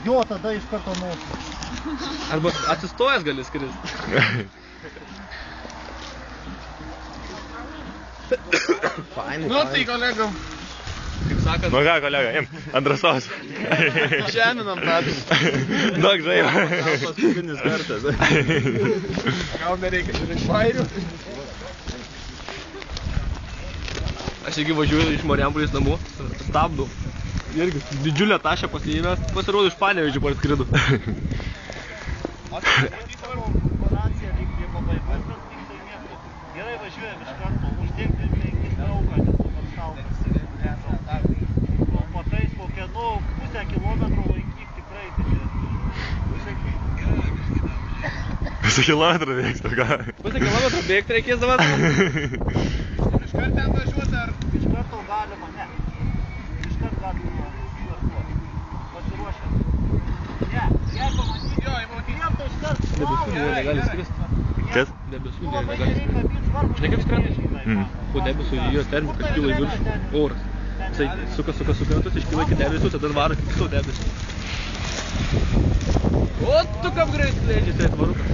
Jo, tada iš karto nuotų. Arba atsistojęs gali skristi. Fainai. Nu tai kolegom. Kaip sakant. Nu ką kolega, im, ant drąsos. Žeminam patys. Daug žaiba. Gal paskutinis kartas. Gal nereikia žiūrėti švairių. Aš irgi važiuoju iš Marijampolės namų, stabdau. Irgi didžiulę tašę pasiėmęs, pasirodo iš Panevėžio parskrido. Gerai važiuojam iš karto, uždėkti 5 trauką, nes patais kokią, pusę kilometro laikyk tikrai. Pusę kilometrą veiks, ar ką? Pusę kilometrą bėgti reikės dabar? Iš karto ten važiuoti ar? Iš karto galima, ne. Iš karto galima pasiruošę. Ne, jeigu matyti, klientų iš karto. Debesų negali skristi. Kas? Debesų negali skristi. Žinai kaip skrenda? Po debesų jos termikas kyla į viršų oras. Jisai suka, iškyla iki debesų, tada varo iki kitų debesų. O tu kaip greit leidžiasi atvarukas.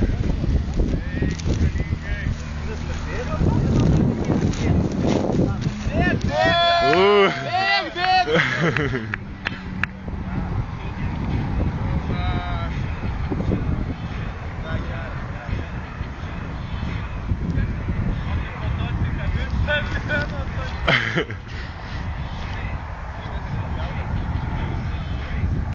Bėg!